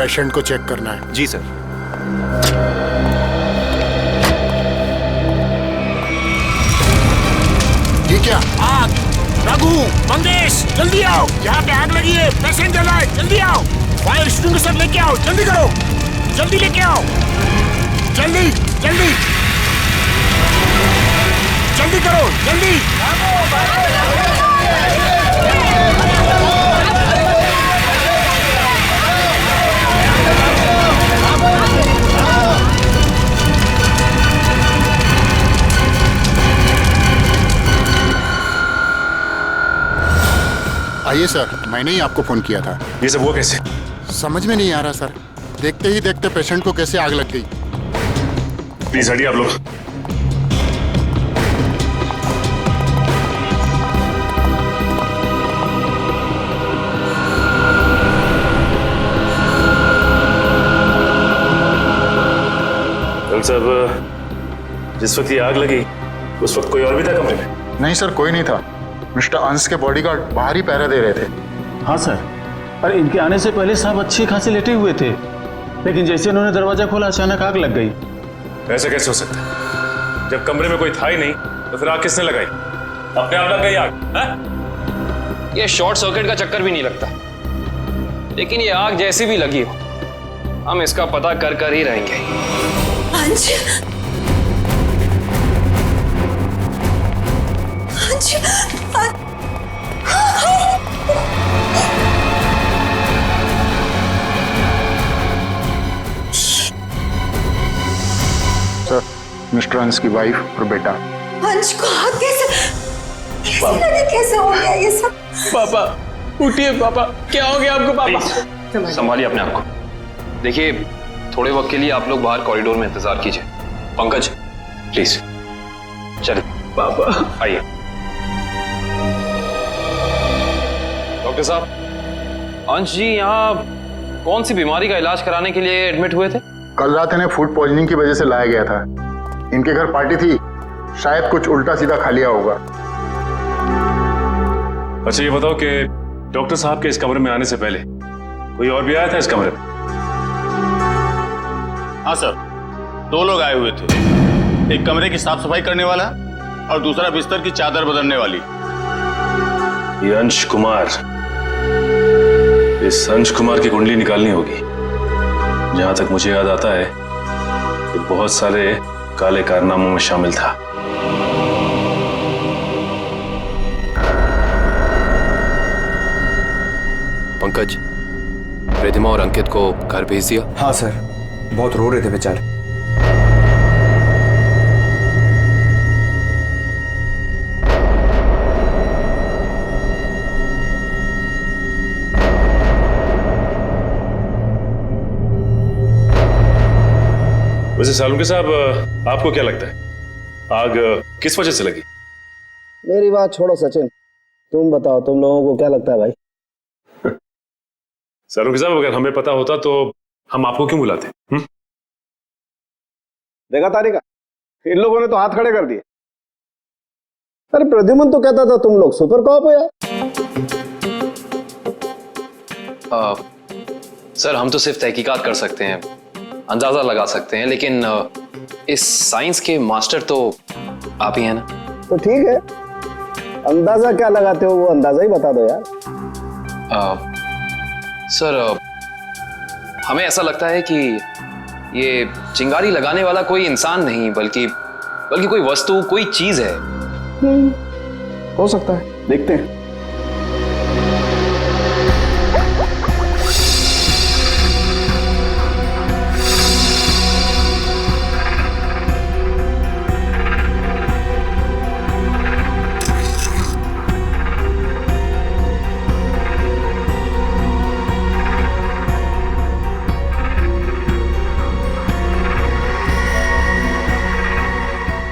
Patient को check करना है। जी सर। ये क्या? आग! रघु, मंगेश, जल्दी आओ, यहाँ पे आग लगी है, पेशेंट जला है, जल्दी आओ, फायर एक्सटिंग्विशर लेके आओ, जल्दी करो, जल्दी लेके आओ, जल्दी जल्दी जल्दी करो, जल्दी। आइए सर, मैंने ही आपको फोन किया था। ये सब हुआ कैसे? समझ में नहीं आ रहा सर, देखते ही देखते पेशेंट को कैसे आग लग गई। प्लीज हटिए आप लोग। साहब, जिस वक्त ये आग लगी उस वक्त कोई और भी था कमरे में? नहीं सर, कोई नहीं था। मिस्टर अंश के बॉडीगार्ड बाहर ही पहरा दे रहे थे। हाँ सर, अरे इनके आने से पहले साहब अच्छे खासे लेटे हुए थे, लेकिन जैसे उन्होंने दरवाजा खोला अचानक आग लग गई। ऐसा कैसे हो सकता है? जब कमरे में कोई था ही नहीं तो फिर आग किसने लगाई? अपने आप लग गई आग है? ये शॉर्ट सर्किट का चक्कर भी नहीं लगता, लेकिन ये आग जैसी भी लगी हो हम इसका पता कर ही रहेंगे। अंश, अंश, सर, मिस्टर अंश की वाइफ और बेटा। अंश को आग कैसे लगी, कैसे हो गया ये सब? पापा उठिए, पापा क्या हो गया आपको? पापा संभालिए अपने आप को। देखिए, थोड़े वक्त के लिए आप लोग बाहर कॉरिडोर में इंतजार कीजिए। पंकज प्लीज चलिए। पापा आइए। डॉक्टर साहब, अंश जी यहाँ कौन सी बीमारी का इलाज कराने के लिए एडमिट हुए थे? कल रात इन्हें फूड पॉइजनिंग की वजह से लाया गया था। इनके घर पार्टी थी, शायद कुछ उल्टा सीधा खा लिया होगा। अच्छा ये बताओ कि डॉक्टर साहब के इस कमरे में आने से पहले कोई और भी आया था इस कमरे में? हाँ सर, 2 लोग आए हुए थे। एक कमरे की साफ सफाई करने वाला और दूसरा बिस्तर की चादर बदलने वाली। ये अंश कुमार, इस अंश कुमार की कुंडली निकालनी होगी। जहां तक मुझे याद आता है कि बहुत सारे काले कारनामों में शामिल था। पंकज, रिधिमा और अंकित को घर भेज दिया? हाँ सर, बहुत रो रहे थे बेचारे। वैसे सालुंके साहब, आपको क्या लगता है आग किस वजह से लगी? मेरी बात छोड़ो सचिन, तुम बताओ, तुम लोगों को क्या लगता है भाई? सालुंके साहब, अगर हमें पता होता तो हम आपको क्यों बुलाते? देखा तारिका, इन लोगों ने तो हाथ खड़े कर दिए। अरे प्रद्युमन तो कहता था तुम लोग सुपर कॉप हो यार। सर, हम तो सिर्फ तहकीकात कर सकते हैं, अंदाजा लगा सकते हैं, लेकिन इस साइंस के मास्टर तो आप ही हैं ना। तो ठीक है, अंदाजा क्या लगाते हो वो अंदाजा ही बता दो यार। सर, हमें ऐसा लगता है कि ये चिंगारी लगाने वाला कोई इंसान नहीं, बल्कि कोई वस्तु, कोई चीज है। हो सकता है, देखते हैं।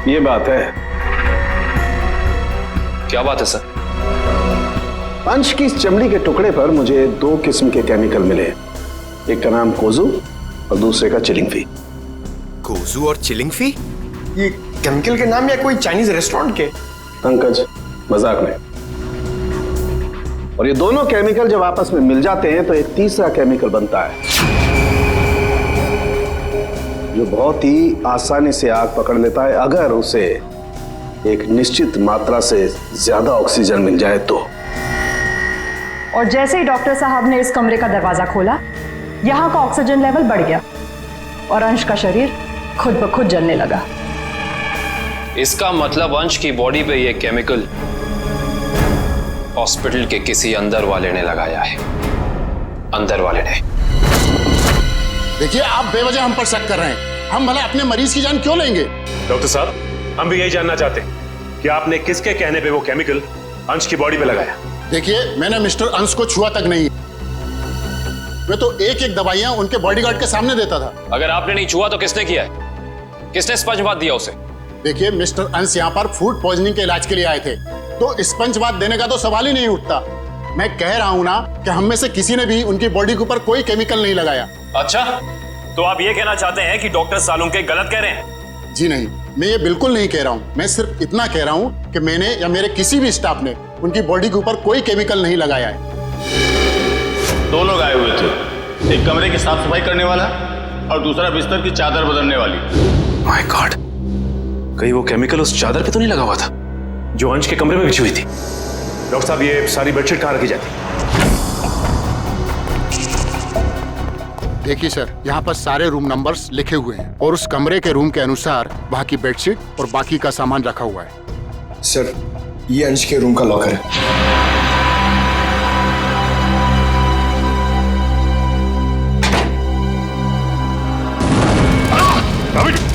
ये बात है। क्या बात है सर? अंश की इस चमड़ी के टुकड़े पर मुझे 2 किस्म के केमिकल मिले। एक का नाम कोजू और दूसरे का चिलिंगफी। कोजू और चिलिंगफी? ये केमिकल के नाम या कोई चाइनीज रेस्टोरेंट के? पंकज, मजाक नहीं। और ये दोनों केमिकल जब आपस में मिल जाते हैं तो एक तीसरा केमिकल बनता है। जो बहुत ही आसानी से आग पकड़ लेता है अगर उसे एक निश्चित मात्रा से ज्यादा ऑक्सीजन मिल जाए तो। और जैसे ही डॉक्टर साहब ने इस कमरे का दरवाजा खोला, यहाँ का ऑक्सीजन लेवल बढ़ गया और अंश का शरीर खुद ब खुद जलने लगा। इसका मतलब अंश की बॉडी पे ये केमिकल हॉस्पिटल के किसी अंदर वाले ने लगाया है। अंदर वाले ने। देखिए, आप बेवजह हम पर शक कर रहे हैं। हम भला अपने मरीज की जान क्यों लेंगे? डॉक्टर साहब, हम भी यही जानना चाहते हैं कि आपने किसके कहने पे वो केमिकल अंश की बॉडी पे लगाया। देखिए, मैंने मिस्टर अंश को छुआ तक नहीं। मैं तो एक एक दवाइयां उनके बॉडीगार्ड के सामने देता था। अगर आपने नहीं छुआ तो किसने किया है? किसने स्पंज बाथ दिया उसे? देखिए, मिस्टर अंश यहाँ पर फूड पॉइजनिंग के इलाज के लिए आए थे, तो स्पंज बाथ देने का तो सवाल ही नहीं उठता। मैं कह रहा हूँ ना कि हम में से किसी ने भी उनकी बॉडी के ऊपर कोई केमिकल नहीं लगाया। अच्छा, तो आप ये कहना चाहते हैं कि डॉक्टर सालुंके गलत कह रहे हैं? जी नहीं, मैं ये बिल्कुल नहीं कह रहा हूँ। मैं सिर्फ इतना कह रहा हूँ कि मैंने या मेरे किसी भी स्टाफ ने उनकी बॉडी के ऊपर कोई केमिकल नहीं लगाया है। 2 लोग आए हुए थे, एक कमरे की साफ सफाई करने वाला और दूसरा बिस्तर की चादर बदलने वाली। माय गॉड, कहीं वो केमिकल उस चादर पे तो नहीं लगा हुआ था जो अंश के कमरे में बिछी हुई थी? डॉक्टर साहब, ये सारी बेडशीट कहाँ रखी जाती? देखिए सर, यहाँ पर सारे रूम नंबर्स लिखे हुए हैं और उस कमरे के रूम के अनुसार वहाँ की बेडशीट और बाकी का सामान रखा हुआ है। सर, ये अंश के रूम का लॉकर है।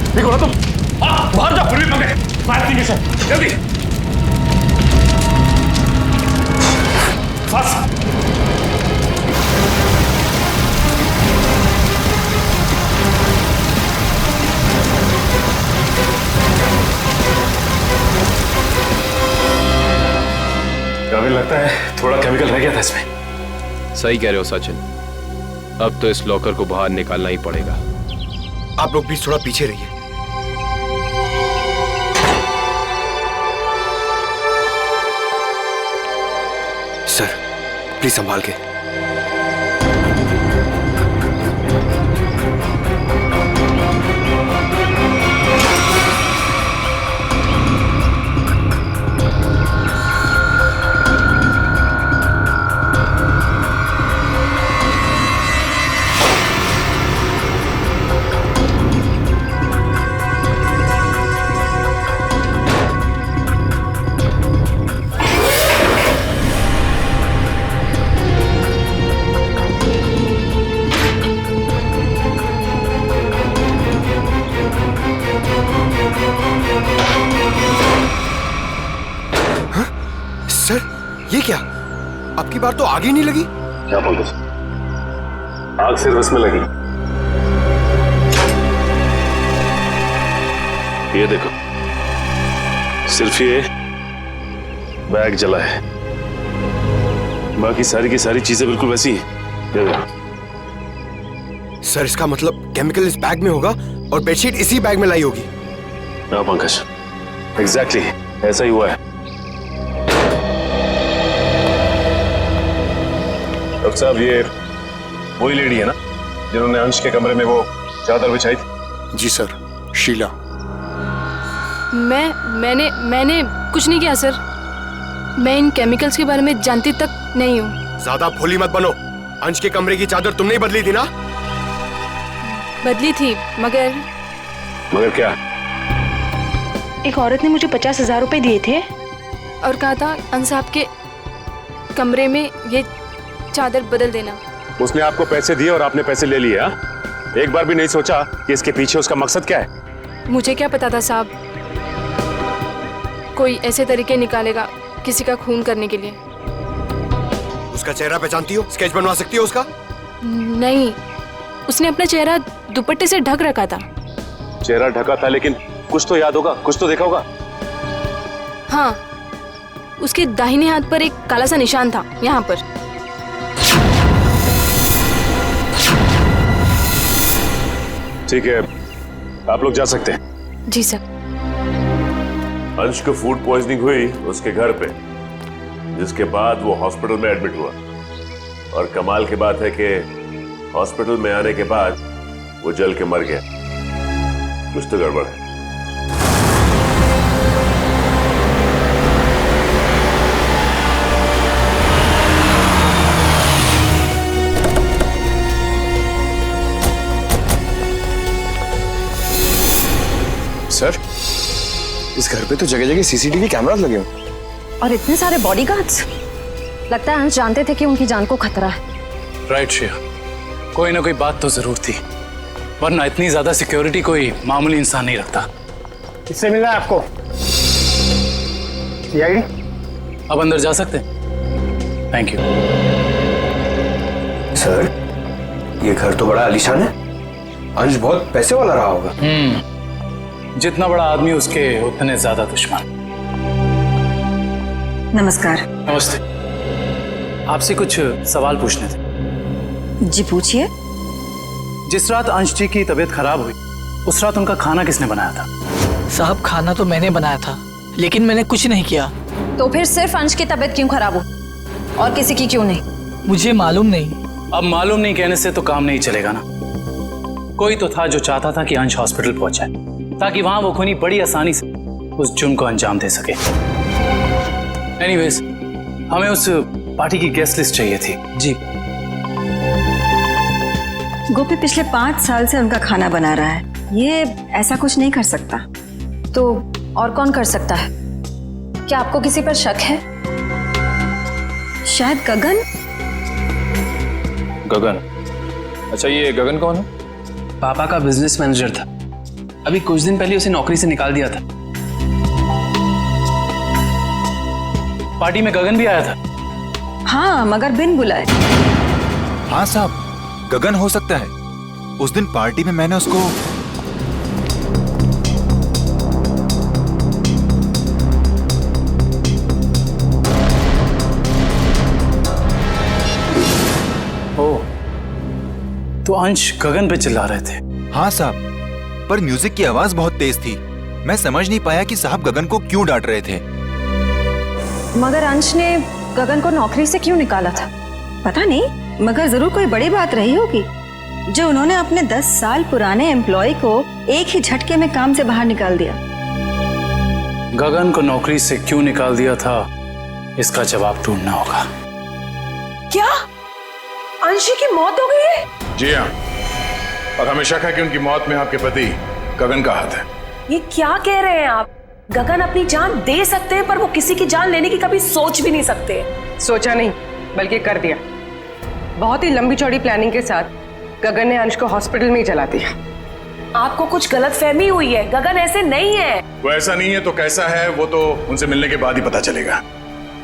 ठीक हो ना तुम? बाहर जाओ, फिर भी पकड़े। फायर एक्सटिंग्विशर, जल्दी। फास्ट। अभी लगता है थोड़ा केमिकल रह गया था इसमें। सही कह रहे हो सचिन, अब तो इस लॉकर को बाहर निकालना ही पड़ेगा। आप लोग प्लीज थोड़ा पीछे रहिए। सर, प्लीज संभाल के। सर, ये क्या? आपकी बार तो आग ही नहीं लगी। क्या बोल रहे? आग सिर्फ इसमें लगी। ये देखो, सिर्फ ये बैग जला है, बाकी सारी की सारी चीजें बिल्कुल वैसी हैं। ये देखो। सर, इसका मतलब केमिकल इस बैग में होगा और बेडशीट इसी बैग में लाई होगी। हाँ पंकज, एग्जैक्टली ऐसा ही हुआ है। डॉक्टर साहब, ये वही लेडी है ना जिन्होंने अंश के कमरे में वो चादर बिछाई थी? जी सर, शीला। मैंने कुछ नहीं किया सर। मैं इन केमिकल्स के बारे में जानती तक नहीं हूँ। ज्यादा भोली मत बनो। अंश के कमरे की चादर तुमने ही बदली थी ना? बदली थी, मगर क्या? एक औरत ने मुझे 50,000 रुपए दिए थे और कहा था अंश साहब के कमरे में ये चादर बदल देना। उसने आपको पैसे दिए और आपने पैसे ले लिए? हाँ? एक बार भी नहीं सोचा कि इसके पीछे उसका मकसद क्या है? मुझे क्या पता था साहब, कोई ऐसे तरीके निकालेगा किसी का खून करने के लिए। उसका चेहरा पहचानती हो? स्केच बनवा सकती हो उसका? नहीं, उसने अपना चेहरा दुपट्टे से ढक रखा था। चेहरा ढका था, लेकिन कुछ तो याद होगा, कुछ तो देखा होगा। हाँ, उसके दाहिने हाथ पर एक काला सा निशान था, यहाँ पर। ठीक है, आप लोग जा सकते हैं। जी सर। अंश को फूड पॉइजनिंग हुई उसके घर पे, जिसके बाद वो हॉस्पिटल में एडमिट हुआ। और कमाल की बात है कि हॉस्पिटल में आने के बाद वो जल के मर गया। कुछ तो गड़बड़ है। सर, इस घर पे तो जगह जगह सीसीटीवी कैमरास लगे हैं। और इतने सारे बॉडीगार्ड्स। लगता है अंश जानते थे कि उनकी जान को खतरा है। राइट श्रेया, कोई ना कोई बात तो जरूर थी, वरना इतनी ज्यादा सिक्योरिटी कोई मामूली इंसान नहीं रखता। किससे मिलना है आपको? सीआईडी? अब अंदर जा सकते हैं? Thank you. सर, ये घर तो बड़ा आलीशान है। अंश बहुत पैसे वाला रहा होगा। जितना बड़ा आदमी उसके उतने ज्यादा दुश्मन। नमस्कार। नमस्ते। आपसे कुछ सवाल पूछने थे। जी पूछिए। जिस रात अंश जी की तबीयत खराब हुई, उस रात उनका खाना किसने बनाया था? साहब, खाना तो मैंने बनाया था, लेकिन मैंने कुछ नहीं किया। तो फिर सिर्फ अंश की तबीयत क्यों खराब हुई और किसी की क्यों नहीं? मुझे मालूम नहीं। अब मालूम नहीं कहने से तो काम नहीं चलेगा ना। कोई तो था जो चाहता था कि अंश हॉस्पिटल पहुंचे, ताकि वहां वो खूनी बड़ी आसानी से उस जुर्म को अंजाम दे सके। एनीवेज, हमें उस पार्टी की गेस्ट लिस्ट चाहिए थी। जी। गोपी पिछले 5 साल से उनका खाना बना रहा है, ये ऐसा कुछ नहीं कर सकता। तो और कौन कर सकता है? क्या आपको किसी पर शक है? शायद गगन। गगन? अच्छा, ये गगन कौन है? पापा का बिजनेस मैनेजर था। अभी कुछ दिन पहले उसे नौकरी से निकाल दिया था। पार्टी में गगन भी आया था? हाँ, मगर बिन बुलाए। हाँ साहब, गगन हो सकता है। उस दिन पार्टी में मैंने उसको तो अंश गगन पे चिल्ला रहे थे? हाँ साहब, पर म्यूजिक की आवाज बहुत तेज थी। मैं समझ नहीं पाया कि साहब गगन को क्यों डांट रहे थे। मगर अंश ने गगन को नौकरी से क्यों निकाला था? पता नहीं, मगर जरूर कोई बड़ी बात रही होगी जो उन्होंने अपने 10 साल पुराने एम्प्लॉय को एक ही झटके में काम से बाहर निकाल दिया। गगन को नौकरी से क्यों निकाल दिया था, इसका जवाब ढूंढना होगा। क्या अंशी की मौत हो गई है? जी हाँ, और हमें शक है कि उनकी मौत में आपके पति गगन का हाथ है। ये क्या कह रहे हैं आप? गगन अपनी जान दे सकते हैं, पर वो किसी की जान लेने की कभी सोच भी नहीं सकते। सोचा नहीं, बल्कि कर दिया। बहुत ही लंबी चौड़ी प्लानिंग के साथ गगन ने अंश को हॉस्पिटल में ही जला दिया। आपको कुछ गलतफहमी हुई है, गगन ऐसे नहीं है। वो ऐसा नहीं है तो कैसा है, वो तो उनसे मिलने के बाद ही पता चलेगा।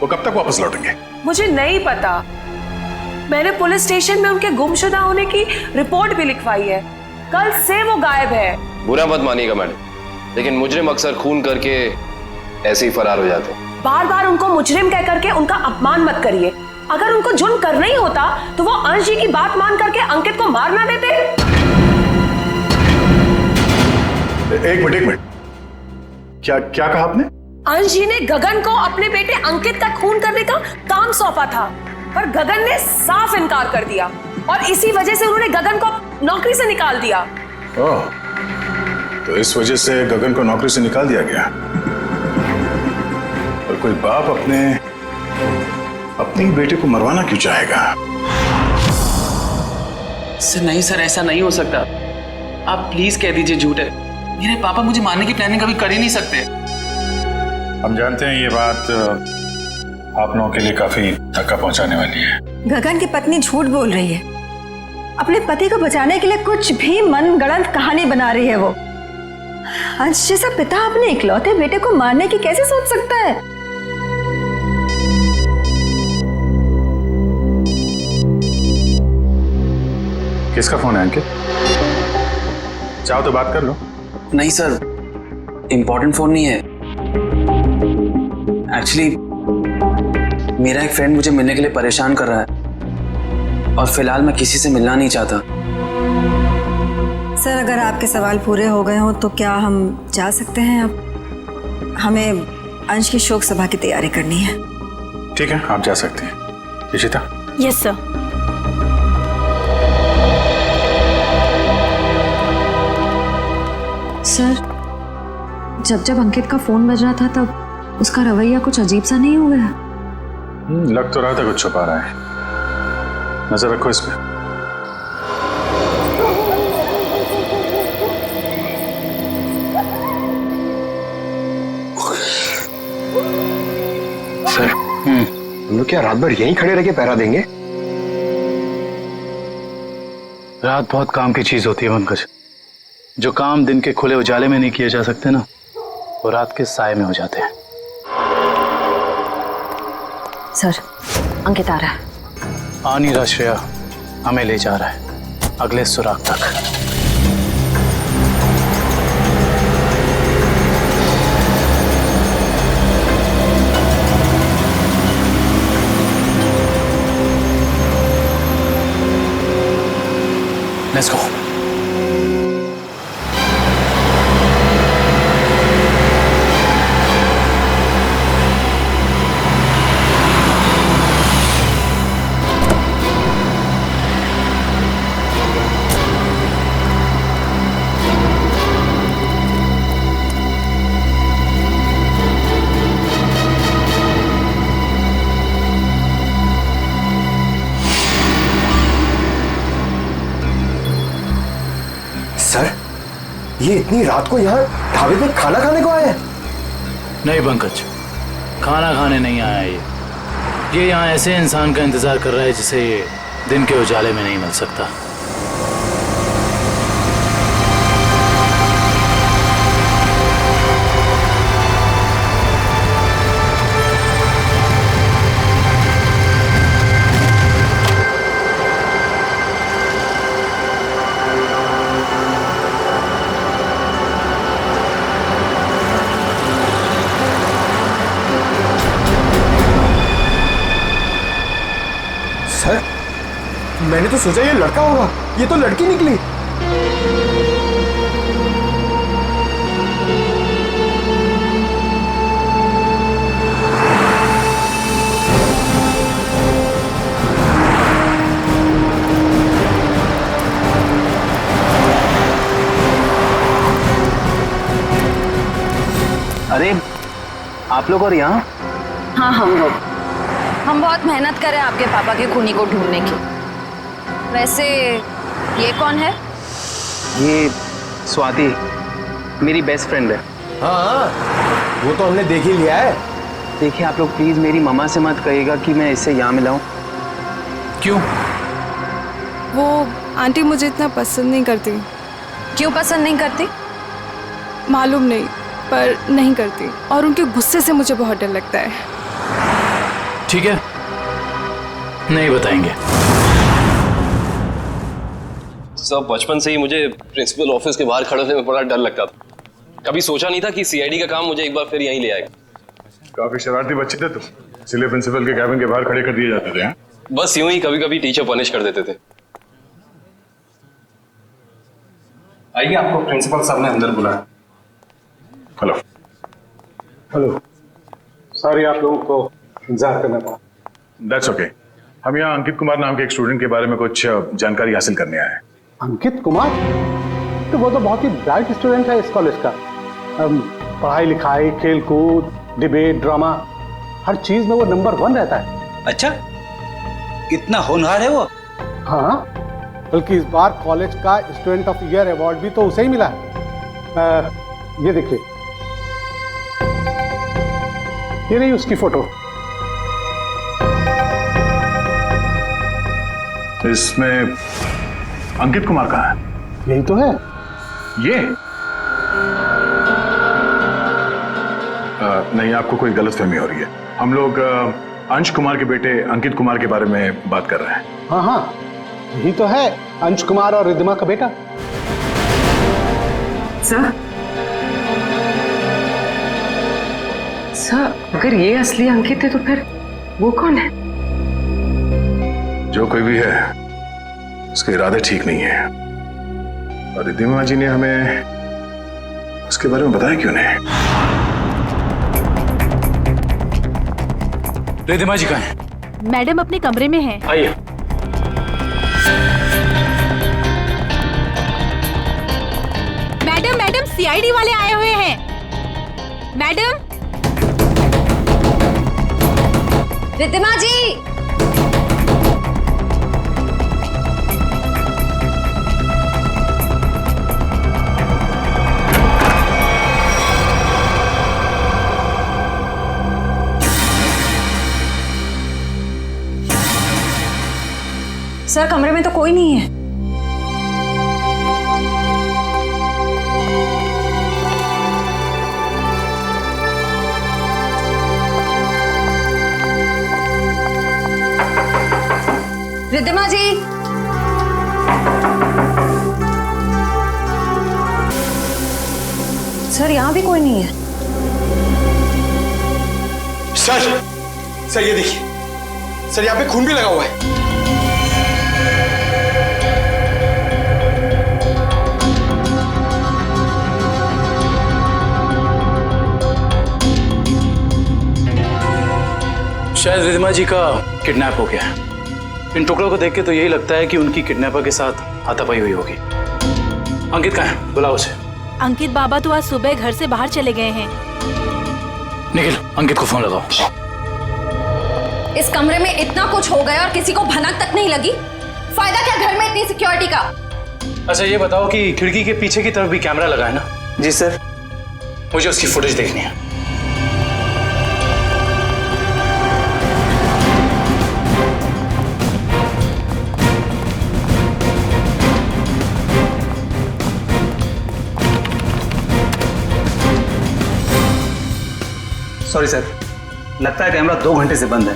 वो कब तक वापस लौटेंगे? मुझे नहीं पता। मैंने पुलिस स्टेशन में उनके गुमशुदा होने की रिपोर्ट भी लिखवाई है। कल से वो गायब है। बुरा मत मानिएगा मैडम, लेकिन मुजरिम अक्सर खून करके ऐसे ही फरार हो जाते हैं। बार बार उनको मुजरिम कह करके उनका अपमान मत करिए। अगर उनको जुर्म करना ही होता तो वो अंश जी की बात मान करके अंकित को मार ना देते। एक मिनट, क्या कहा आपने? अंश जी ने गगन को अपने बेटे अंकित का खून करने का काम सौंपा था, पर गगन ने साफ इनकार कर दिया और इसी वजह से उन्होंने गगन को नौकरी से निकाल दिया। ओह, तो इस वजह से गगन को नौकरी से निकाल दिया गया। और कोई बाप अपने बेटे को मरवाना क्यों चाहेगा? सर नहीं सर, ऐसा नहीं हो सकता। आप प्लीज कह दीजिए झूठ है। मेरे पापा मुझे मारने की प्लानिंग कभी कर ही नहीं सकते। हम जानते हैं ये बात आप लोगों के लिए काफी धक्का पहुंचाने वाली है। गगन की पत्नी झूठ बोल रही है। अपने पति को बचाने के लिए कुछ भी मनगढ़ंत कहानी बना रही है वो। अंश जैसा पिता अपने इकलौते बेटे को मारने की कैसे सोच सकता है? किसका फोन है अंकित? चाहो तो बात कर लो। नहीं सर, इंपॉर्टेंट फोन नहीं है। एक्चुअली मेरा एक फ्रेंड मुझे मिलने के लिए परेशान कर रहा है और फिलहाल मैं किसी से मिलना नहीं चाहता। सर, अगर आपके सवाल पूरे हो गए हो तो क्या हम जा सकते हैं? अब हमें अंश की शोक सभा की तैयारी करनी है। ठीक है, आप जा सकते हैं। इशिता? Yes sir. सर, जब अंकित का फोन बज रहा था तब उसका रवैया कुछ अजीब सा नहीं हो गया? लग तो रहा था कुछ छुपा रहा है। नजर रखो इस पे। सर, हम लोग क्या रात भर यहीं खड़े रह के पहरा देंगे? रात बहुत काम की चीज होती है पंकज। जो काम दिन के खुले उजाले में नहीं किए जा सकते ना, वो रात के साए में हो जाते हैं। सर, अंकित आ रहा है। आ नहीं रहा श्रेया, हमें ले जा रहा है अगले सुराग तक। Let's go. सर, ये इतनी रात को यहाँ ढाबे पे खाना खाने को आए हैं? नहीं पंकज, खाना खाने नहीं आया ये यहाँ ऐसे इंसान का इंतजार कर रहा है जिसे ये दिन के उजाले में नहीं मिल सकता। सर, मैंने तो सोचा ये लड़का होगा, ये तो लड़की निकली। अरे आप लोग और यहाँ? हाँ, हम बहुत मेहनत करें आपके पापा के खूनी को ढूंढने की। वैसे ये कौन है? ये स्वाति, मेरी बेस्ट फ्रेंड है। हाँ, वो तो हमने देख ही लिया है। देखिए आप लोग प्लीज मेरी मम्मा से मत कहिएगा कि मैं इससे यहाँ मिला हूँ। क्यों? वो आंटी मुझे इतना पसंद नहीं करती। क्यों पसंद नहीं करती? मालूम नहीं, पर नहीं करती। और उनके गुस्से से मुझे बहुत डर लगता है। ठीक है, नहीं बताएंगे। सब बचपन से ही मुझे प्रिंसिपल ऑफिस के बाहर खड़े होने में बड़ा डर लगता था। कभी सोचा नहीं था कि सीआईडी का काम मुझे एक बार फिर यहीं ले आएगा। काफी शरारती बच्चे थे तुम, इसलिए प्रिंसिपल के कैबिन के बाहर खड़े कर दिए जाते थे। हाँ? बस यूं ही कभी कभी टीचर पनिश कर देते थे। आइए, आपको प्रिंसिपल साहब ने अंदर बुलाया। हेलो। हेलो, सॉरी आप लोगों को इंतजार करना पड़ा। That's okay. हम यहाँ अंकित कुमार नाम के एक स्टूडेंट के बारे में कुछ जानकारी हासिल करने आए हैं। अंकित कुमार? तो वो तो बहुत ही ब्राइट स्टूडेंट है इस कॉलेज का। पढ़ाई लिखाई, खेल कूद, डिबेट, ड्रामा, हर चीज में वो नंबर 1 रहता है। अच्छा, कितना होनहार है वो। हाँ, बल्कि इस बार कॉलेज का स्टूडेंट ऑफ ईयर अवार्ड भी तो उसे ही मिला है। ये देखिए, ये रही उसकी फोटो। इसमें अंकित कुमार कहाँ है? यही तो है। ये नहीं, आपको कोई गलतफहमी हो रही है। हम लोग अंश कुमार के बेटे अंकित कुमार के बारे में बात कर रहे हैं। हाँ हाँ, यही तो है, अंश कुमार और रिद्धिमा का बेटा। सर, अगर ये असली अंकित है तो फिर वो कौन है? जो कोई भी है, उसके इरादे ठीक नहीं है। और रिद्धिमा जी ने हमें उसके बारे में बताया क्यों नहीं? रिद्धिमा जी कहाँ हैं? मैडम अपने कमरे में हैं। आइए। मैडम सीआईडी वाले आए हुए हैं। मैडम। रिद्धिमा जी। सर कमरे में तो कोई नहीं है। रिद्धिमा जी। सर यहाँ भी कोई नहीं है। सर ये देखिए सर, यहाँ पे खून भी लगा हुआ है। शायद रिद्धिमा जी का किडनैप हो गया है। इन टुकड़ों को देख के तो यही लगता है कि उनकी किडनैपर के साथ हाथापाई हुई होगी। अंकित कहाँ है? बुलाओ उसे। अंकित बाबा तो आज सुबह घर से बाहर चले गए हैं। निखिल, अंकित को फोन लगाओ। इस कमरे में इतना कुछ हो गया और किसी को भनक तक नहीं लगी। फायदा क्या घर में इतनी सिक्योरिटी का? अच्छा ये बताओ कि खिड़की के पीछे की तरफ भी कैमरा लगा है ना? जी सर। मुझे उसकी फुटेज देखनी है। सॉरी सर, लगता है कैमरा 2 घंटे से बंद है।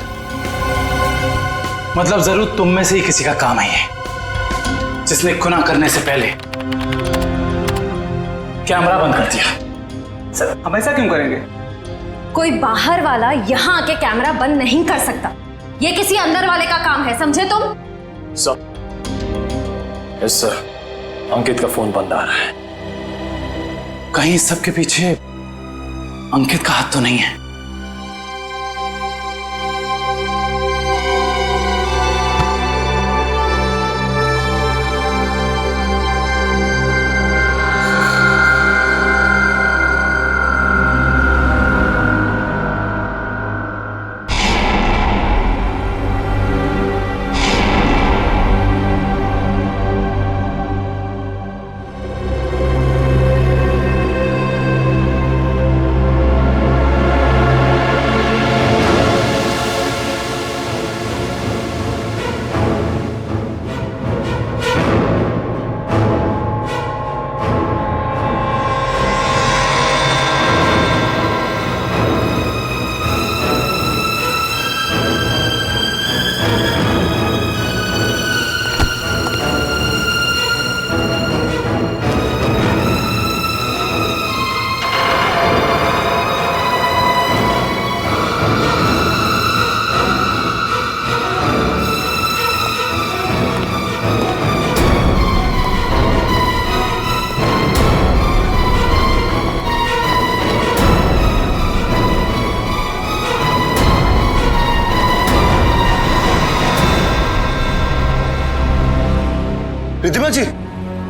मतलब जरूर तुम में से ही किसी का काम है ये, जिसने खुना करने से पहले कैमरा बंद कर दिया। सर हम ऐसा क्यों करेंगे? कोई बाहर वाला यहाँ आके कैमरा बंद नहीं कर सकता। ये किसी अंदर वाले का काम है, समझे तुम? Yes sir. अंकित का फोन बंद आ रहा है। कहीं इस सब के पीछे अंकित का हाथ तो नहीं है? रिद्धिमा जी,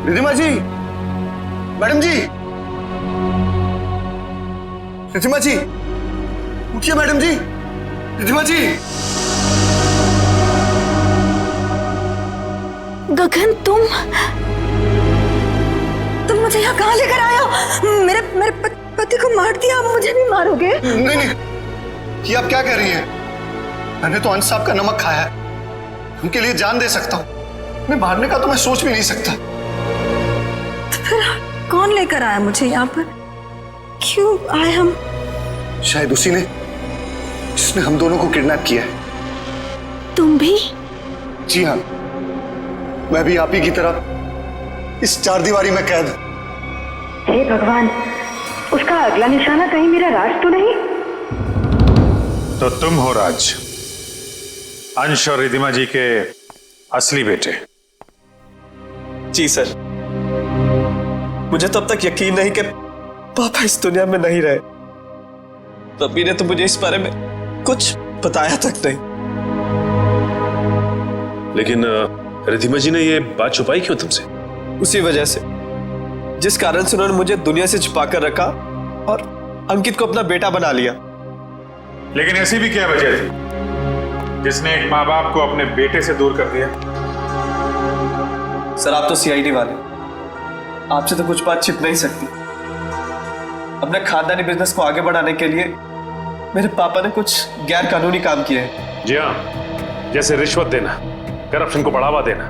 रिद्धिमा जी, मैडम जी, रिद्धिमा जी, उठिए मैडम जी, रिद्धिमा जी। गगन तुम मुझे यहाँ कहाँ लेकर आए हो? मेरे पति को मार दिया, आप मुझे भी मारोगे? नहीं नहीं, ये आप क्या कह रही हैं? मैंने तो अंश साहब का नमक खाया है, उनके लिए जान दे सकता हूँ। मैं मारने का तो मैं सोच भी नहीं सकता। तो फिर कौन लेकर आया मुझे यहाँ पर? क्यों आए हम? शायद उसी ने जिसने हम दोनों को किडनैप किया है। तुम भी? जी हाँ, मैं भी आप ही की तरह इस चारदीवारी में कैद हूं। हे भगवान, उसका अगला निशाना कहीं मेरा राज तो नहीं? तो तुम हो राज, अंश और रिद्धिमा जी के असली बेटे। जी सर, मुझे तब तक यकीन नहीं कि पापा इस दुनिया में नहीं रहे। रब्बी ने तो मुझे इस बारे में कुछ बताया तक नहीं। लेकिन रिद्धिमा जी ने ये बात छुपाई क्यों तुमसे? उसी वजह से जिस कारण से उन्होंने मुझे दुनिया से छुपा कर रखा और अंकित को अपना बेटा बना लिया। लेकिन ऐसी भी क्या वजह थी जिसने एक माँ बाप को अपने बेटे से दूर कर दिया? सर आप तो सीआईडी वाले, आपसे तो कुछ बात छिप नहीं सकती। अपने खानदानी बिजनेस को आगे बढ़ाने के लिए मेरे पापा ने कुछ गैर कानूनी काम किए हैं। जी हाँ, जैसे रिश्वत देना, करप्शन को बढ़ावा देना,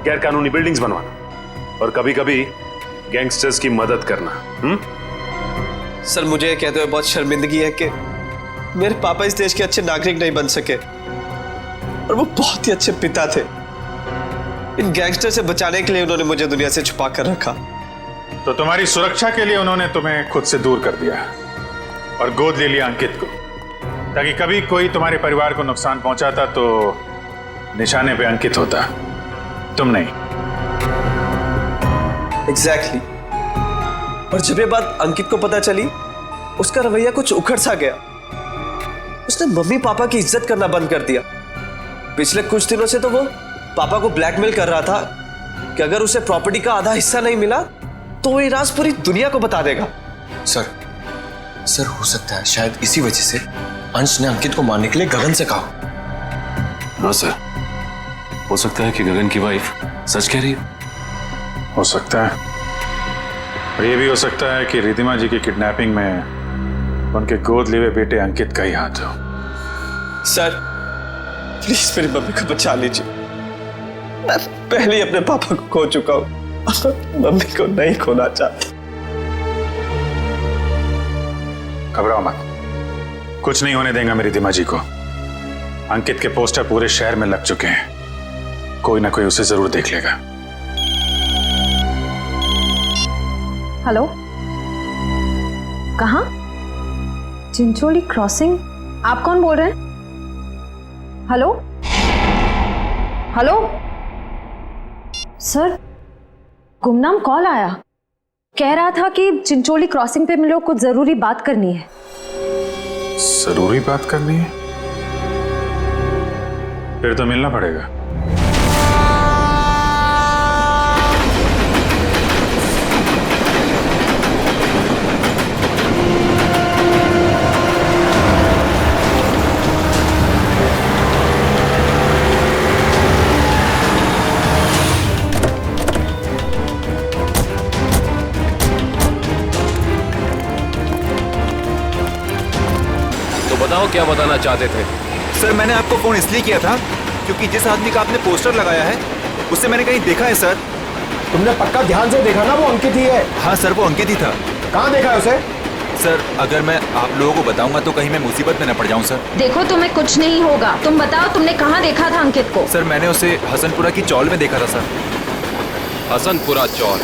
गैर कानूनी बिल्डिंग्स बनवाना और कभी कभी गैंगस्टर्स की मदद करना। सर मुझे ये कहते हुए बहुत शर्मिंदगी है कि मेरे पापा इस देश के अच्छे नागरिक नहीं बन सके और वो बहुत ही अच्छे पिता थे। इन गैंगस्टर से बचाने के लिए उन्होंने मुझे दुनिया से छुपा कर रखा। तो तुम्हारी सुरक्षा के लिए उन्होंने तुम्हें खुद से दूर कर दिया और गोद ले लिया अंकित को, ताकि कभी कोई तुम्हारे परिवार को नुकसान पहुंचाता तो निशाने पे अंकित होता, तुम नहीं। एग्जैक्टली। और जब ये बात अंकित को पता चली, उसका रवैया कुछ उखड़ सा गया। उसने मम्मी पापा की इज्जत करना बंद कर दिया। पिछले कुछ दिनों से तो वो पापा को ब्लैकमेल कर रहा था कि अगर उसे प्रॉपर्टी का आधा हिस्सा नहीं मिला तो वो ये राज पूरी दुनिया को बता देगा। सर हो सकता है शायद इसी वजह से अंश ने अंकित को मारने के लिए गगन से कहा। हाँ सर, हो सकता है कि गगन की वाइफ सच कह रही है। हो सकता है, और ये भी हो सकता है कि रिधिमा जी की किडनैपिंग में उनके गोद लिए हुए बेटे अंकित का ही हाथ हो। सर प्लीज मेरी मम्मी को बचा लीजिए। मैं पहले ही अपने पापा को खो चुका हूं, मम्मी को नहीं खोना चाहता। घबराओ मत, कुछ नहीं होने देंगे मेरी रिधिमा जी को। अंकित के पोस्टर पूरे शहर में लग चुके हैं, कोई ना कोई उसे जरूर देख लेगा। हेलो, कहाँ? चिंचोली क्रॉसिंग? आप कौन बोल रहे हैं? हेलो हेलो सर, गुमनाम कॉल आया, कह रहा था कि चिंचोली क्रॉसिंग पे मिलो, कुछ जरूरी बात करनी है। जरूरी बात करनी है? फिर तो मिलना पड़ेगा। बताओ क्या बताना चाहते थे? सर मैंने आपको फोन इसलिए किया था क्योंकि जिस आदमी का आपने पोस्टर लगाया है उसे मैंने कहीं देखा है सर। तुमने पक्का ध्यान से देखा ना? वो अंकित ही है। हाँ सर, वो अंकित ही था। कहाँ देखा है उसे? सर अगर मैं आप लोगों को बताऊंगा तो कहीं मैं मुसीबत में न पड़ जाऊं सर। देखो तुम्हें कुछ नहीं होगा, तुम बताओ तुमने कहाँ देखा था अंकित को? सर मैंने उसे हसनपुरा की चौल में देखा था सर। हसनपुरा चौल?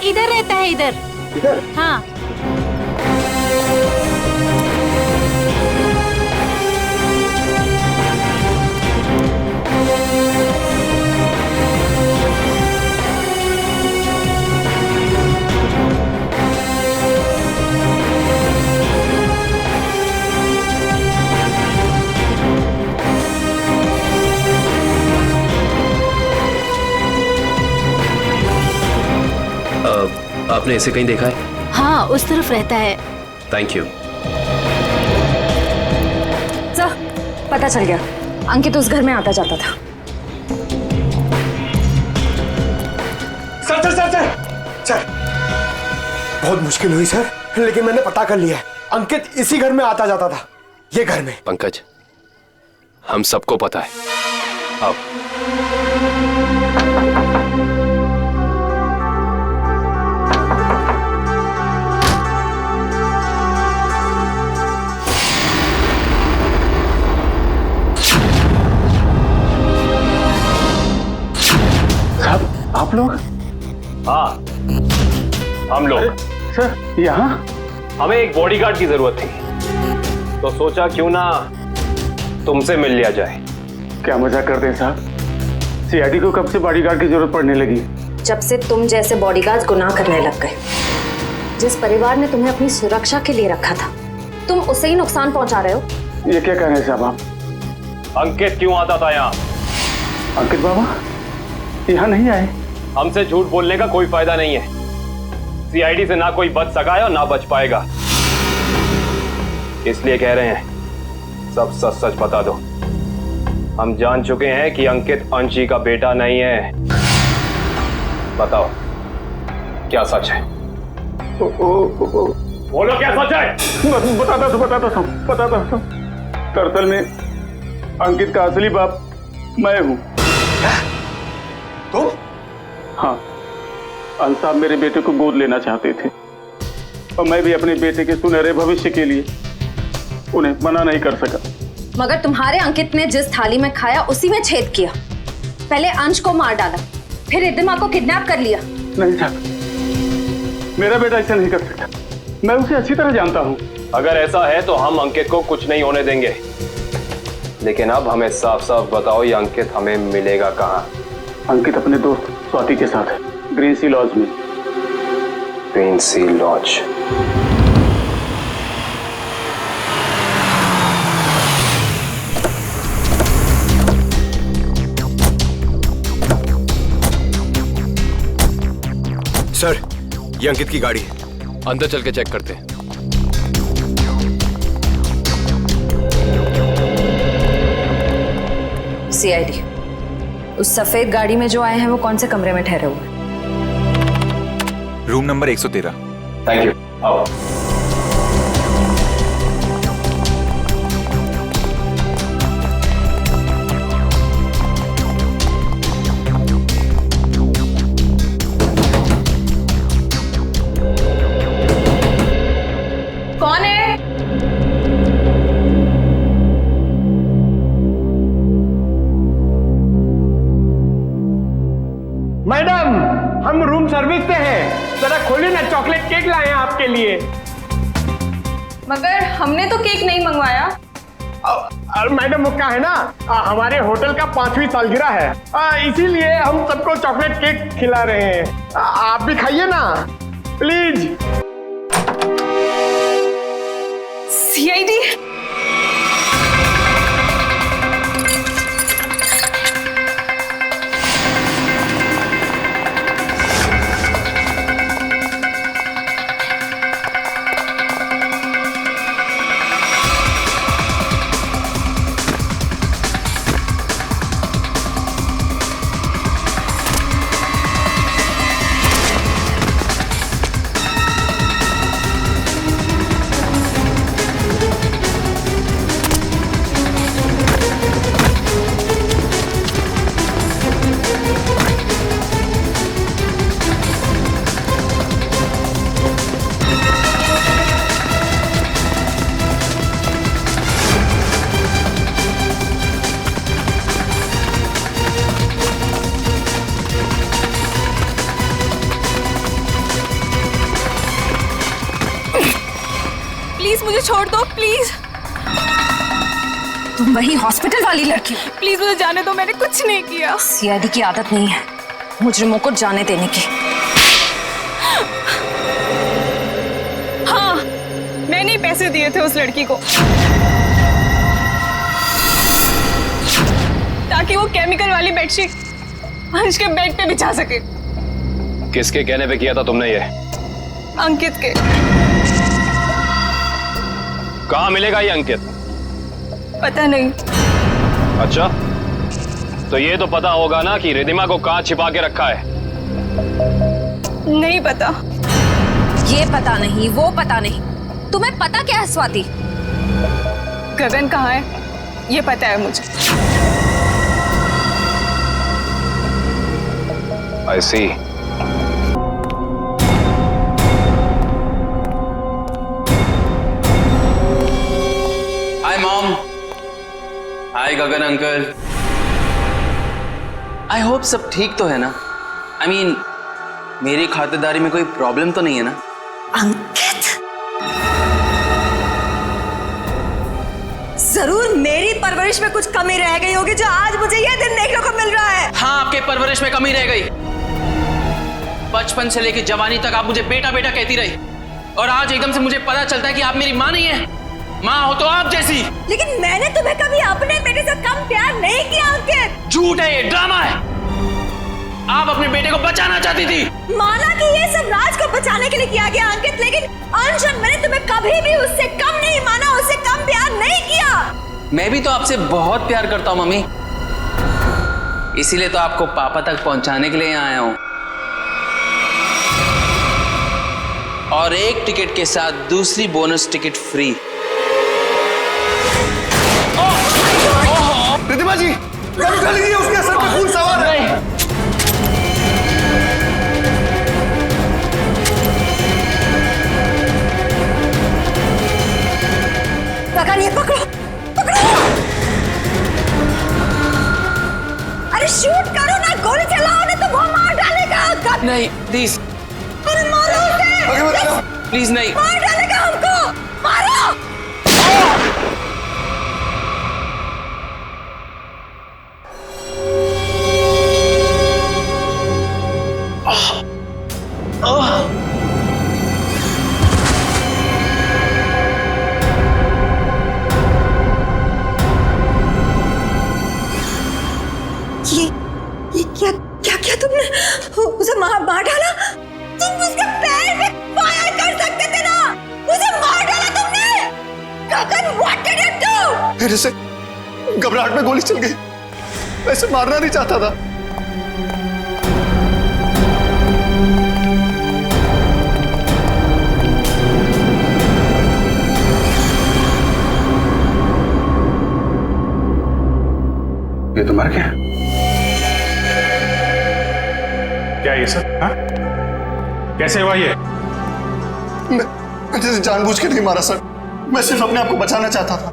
इधर रहता है, इधर। हाँ। आपने इसे कहीं देखा है? हाँ, उस तरफ रहता है। Thank you. सर पता चल गया, अंकित उस घर में आता जाता था। Sir sir sir sir sir बहुत मुश्किल हुई सर, लेकिन मैंने पता कर लिया है, अंकित इसी घर में आता जाता था, ये घर में। पंकज, हम सबको पता है। अब आप लोग? हाँ, हम लोग। सर यहाँ? हमें एक बॉडीगार्ड की जरूरत थी, तो सोचा क्यों ना तुमसे मिल लिया जाए। क्या मजाक करते हैं साहब? सीआईडी को कब से बॉडीगार्ड की जरूरत पड़ने लगी? जब से तुम जैसे बॉडीगार्ड गुनाह करने लग गए। जिस परिवार ने तुम्हें अपनी सुरक्षा के लिए रखा था, तुम उसे ही नुकसान पहुंचा रहे हो। ये क्या कह रहे हैं साहब आप? अंकित क्यों आता था यहाँ? अंकित बाबा यहाँ नहीं आए। हमसे झूठ बोलने का कोई फायदा नहीं है। सीआईडी से ना कोई बच सका है और ना बच पाएगा, इसलिए कह रहे हैं सब सच सच बता दो। हम जान चुके हैं कि अंकित अंशी का बेटा नहीं है। बताओ क्या सच है? बोलो क्या सच है? बताता हूँ। दरअसल में अंकित का असली बाप मैं हूँ। तुम? हाँ, अंश साहब मेरे बेटे को गोद लेना चाहते थे और मैं भी अपने बेटे के सुनहरे भविष्य के लिए उन्हें मना नहीं कर सका। मगर तुम्हारे अंकित ने जिस थाली में खाया उसी में छेद किया। पहले अंश को मार डाला, फिर रिद्धिमा को किडनैप कर लिया। नहीं साहब, मेरा बेटा ऐसा नहीं कर सकता। मैं उसे अच्छी तरह जानता हूँ। अगर ऐसा है तो हम अंकित को कुछ नहीं होने देंगे, लेकिन अब हमें साफ साफ बताओ ये अंकित हमें मिलेगा कहाँ? अंकित अपने दोस्त स्वाति के साथ है, ग्रीन सी लॉज में। ग्रीन सी लॉज? सर, ये अंकित की गाड़ी है। अंदर चल के चेक करते हैं। सीआईडी, उस सफेद गाड़ी में जो आए हैं वो कौन से कमरे में ठहरे हुए? Room number 113। Thank you. आओ। कौन है? मैडम, हम रूम सर्विस से हैं। जरा खोलिए ना, चॉकलेट केक लाए हैं आपके लिए। मगर हमने तो केक नहीं मंगवाया। मैडम वो क्या है ना, हमारे होटल का 5वीं सालगिरह है, इसीलिए हम सबको चॉकलेट केक खिला रहे हैं। आप भी खाइए ना प्लीज। सीआईडी, प्लीज मुझे छोड़ दो, प्लीज। तुम वही हॉस्पिटल वाली लड़की हो? प्लीज मुझे जाने दो, मैंने कुछ नहीं किया। सीआईडी की आदत नहीं है मुजरिमों को जाने देने की। हाँ, मैंने ही पैसे दिए थे उस लड़की को ताकि वो केमिकल वाली बेडशीट अंश के बेड पे बिछा सके। किसके कहने पे किया था तुमने ये? अंकित के। कहाँ मिलेगा ये अंकित? पता नहीं। अच्छा, तो ये तो पता होगा ना कि रिद्धिमा को कहाँ छिपा के रखा है? नहीं पता। ये पता नहीं, वो पता नहीं, तुम्हें पता क्या है स्वाति? गगन कहाँ है ये पता है मुझे। I see. Hi mom. Hi Gagan uncle. I hope सब ठीक तो है ना? आई मीन मेरी खातिरदारी में कोई प्रॉब्लम तो नहीं है ना? अंकित, जरूर मेरी परवरिश में कुछ कमी रह गई होगी जो आज मुझे यह दिन देखने को मिल रहा है। हाँ, आपके परवरिश में कमी रह गई। बचपन से लेकर जवानी तक आप मुझे बेटा बेटा कहती रही, और आज एकदम से मुझे पता चलता है कि आप मेरी माँ नहीं है। माँ हो तो आप जैसी। लेकिन मैंने तुम्हें कभी अपने बेटे से कम प्यार नहीं किया अंकित। झूठ है, ये ड्रामा है। आप अपने बेटे को बचाना चाहती थी। माना कि ये सब राज को बचाने के लिए किया गया अंकित, लेकिन अंश मैंने तुम्हें कभी भी उससे कम नहीं माना, उससे कम प्यार नहीं किया। मैं भी तो आपसे बहुत प्यार करता हूँ मम्मी, इसीलिए तो आपको पापा तक पहुंचाने के लिए यहाँ आया हूँ। और एक टिकट के साथ दूसरी बोनस टिकट फ्री। प्रतिभा जी, उठा लीजिए, उसके सर पे खून सवार है। गगन, ये पकड़ो, पकड़ो। अरे शूट करो ना, गोली चलाओ ना, तो वो मार डालेगा। नहीं प्लीज, अरे मारो उसे। प्लीज नहीं, मार डालेगा हमको, मारो। ये क्या क्या क्या तुमने उसे मार डाला? तुम उसके पैर में फायर कर सकते थे ना, उसे मार डाला तुमने। गगन, व्हाट डिड यू डू? मेरे से घबराहट में गोली चल गई, वैसे मारना नहीं चाहता था। ये तो मर गया क्या? ये सब हाँ? कैसे हुआ ये? मैं जानबूझ के नहीं मारा सर, मैं सिर्फ अपने आप को बचाना चाहता था।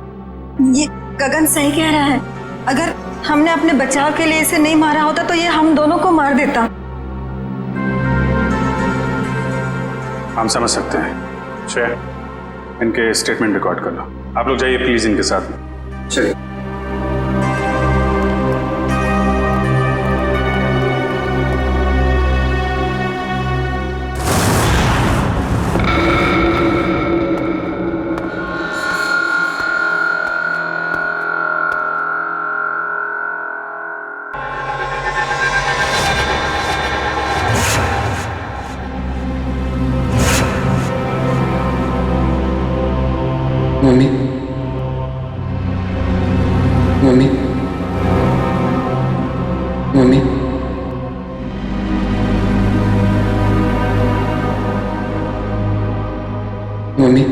ये गगन सही कह रहा है, अगर हमने अपने बचाव के लिए इसे नहीं मारा होता तो ये हम दोनों को मार देता। हम समझ सकते हैं। श्रेया, इनके स्टेटमेंट रिकॉर्ड कर लो। आप लोग जाइए प्लीज इनके साथ में। चलिए। मम्मी, मम्मी, मम्मी, मम्मी,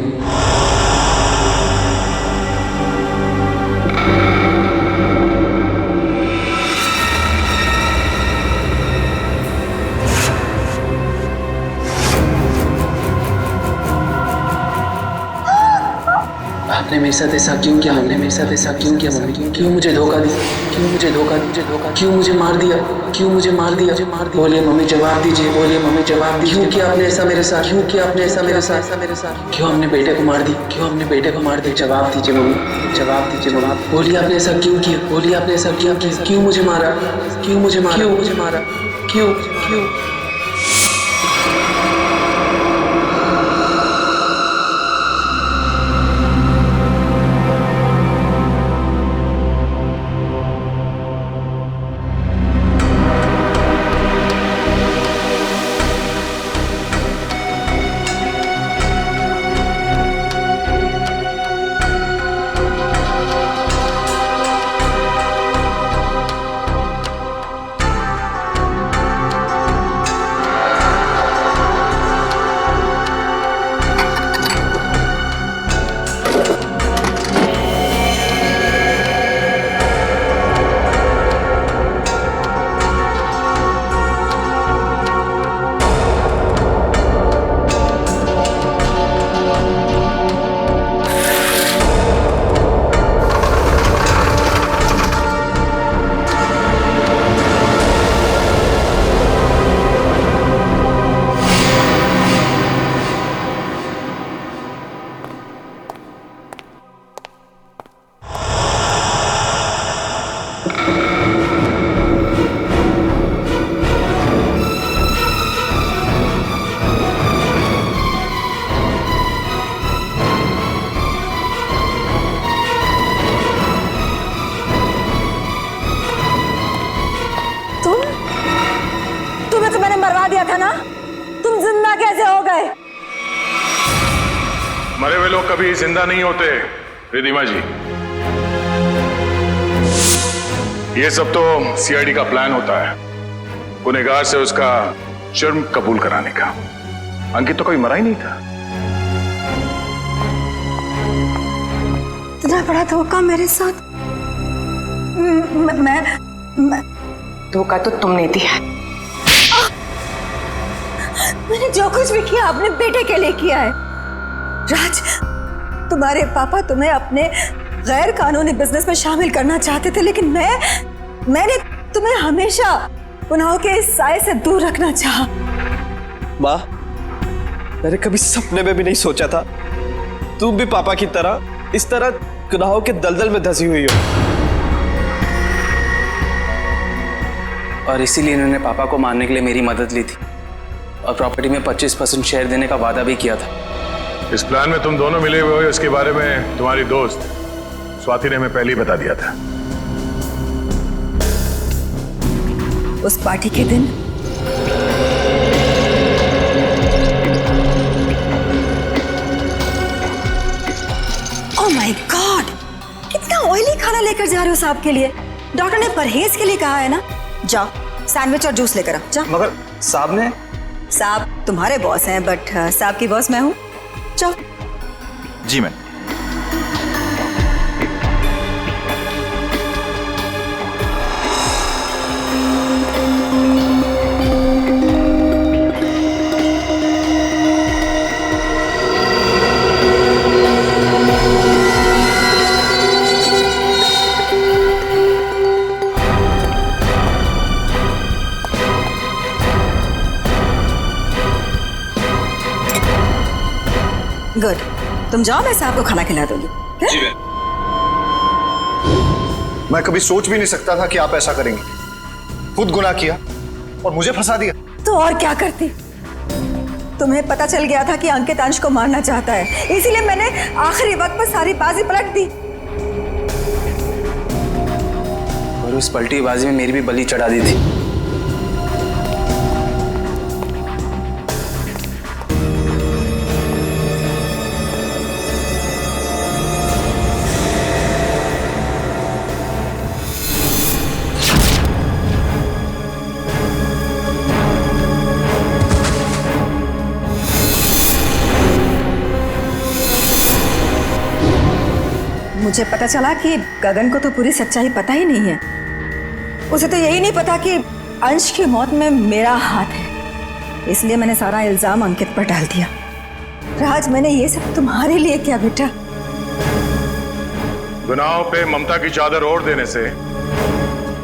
आपने मेरे साथ ऐसा क्यों किया? हमने मेरे साथ ऐसा क्यों किया मम्मी? क्यों मुझे धोखा दिया? क्यों मुझे धोखा दिया? क्यों मुझे मार दिया? क्यों मुझे मार दिया? बोलिए मम्मी, जवाब दीजिए। बोलिए मम्मी, जवाब दीजिए। क्यों किया आपने ऐसा मेरे साथ? क्यों किया आपने ऐसा मेरे साथ? क्यों हमने बेटे को मार दी? क्यों हमने बेटे को मार दी? जवाब दीजिए मम्मी, जवाब दीजिए मम्मी। बोलिए आपने ऐसा क्यों किया? बोलिए आपने ऐसा क्यों किया? क्यों मुझे मारा? क्यों मुझे मारा? क्यों मुझे मारा? क्यों क्यों? दिया था ना, तुम जिंदा कैसे हो गए? मरे हुए लोग कभी जिंदा नहीं होते रिधिमा जी। ये सब तो सीआईडी का प्लान होता है, गुनहगार से उसका जुर्म कबूल कराने का। अंकित तो कभी मरा ही नहीं था। इतना बड़ा धोखा मेरे साथ। मैं धोखा तो तुमने दिया। मैंने जो कुछ भी किया अपने बेटे के लिए किया है। राज, तुम्हारे पापा तुम्हें अपने गैर कानूनी बिजनेस में शामिल करना चाहते थे, लेकिन मैंने तुम्हें हमेशा गुनाहों के इस साए से दूर रखना चाहा। माँ, मैंने कभी सपने में भी नहीं सोचा था तुम भी पापा की तरह इस तरह गुनाहों के दलदल में धंसी हुई हो। और इसीलिए इन्होंने पापा को मारने के लिए मेरी मदद ली थी और प्रॉपर्टी में 25% शेयर देने का वादा भी किया था। इस प्लान में तुम दोनों मिले हुए हो, इसके बारे में तुम्हारी दोस्त स्वाति ने हमें पहले ही बता दिया था। उस पार्टी के दिन ओह माय गॉड, कितना ऑयली खाना लेकर जा रहे हो साहब के लिए? डॉक्टर ने परहेज के लिए कहा है ना। जाओ सैंडविच और जूस लेकर आओ, जाओ। मगर साहब ने? साहब तुम्हारे बॉस हैं, बट साहब की बॉस मैं हूँ। जाओ। जी मैम। गुड, तुम जाओ, मैं साहब को खाना खिला दूंगी। जी मैं कभी सोच भी नहीं सकता था कि आप ऐसा करेंगे। खुद गुनाह किया और मुझे फंसा दिया। तो और क्या करती? तुम्हें पता चल गया था कि अंकित अंश को मारना चाहता है, इसीलिए मैंने आखिरी वक्त पर सारी बाजी पलट दी। और उस पलटी बाजी में मेरी भी बलि चढ़ा दी थी। मुझे पता चला कि गगन को तो पूरी सच्चाई पता ही नहीं है। उसे तो यही नहीं पता कि अंश की मौत में मेरा हाथ है, इसलिए मैंने सारा इल्जाम अंकित पर डाल दिया। राज, मैंने ये सब तुम्हारे लिए किया बेटा। गुनाहों पे ममता की चादर ओढ़ देने से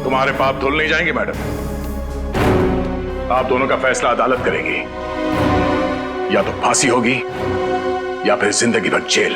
तुम्हारे पाप धुल नहीं जाएंगे मैडम। आप दोनों का फैसला अदालत करेगी, या तो फांसी होगी या फिर जिंदगी भर जेल।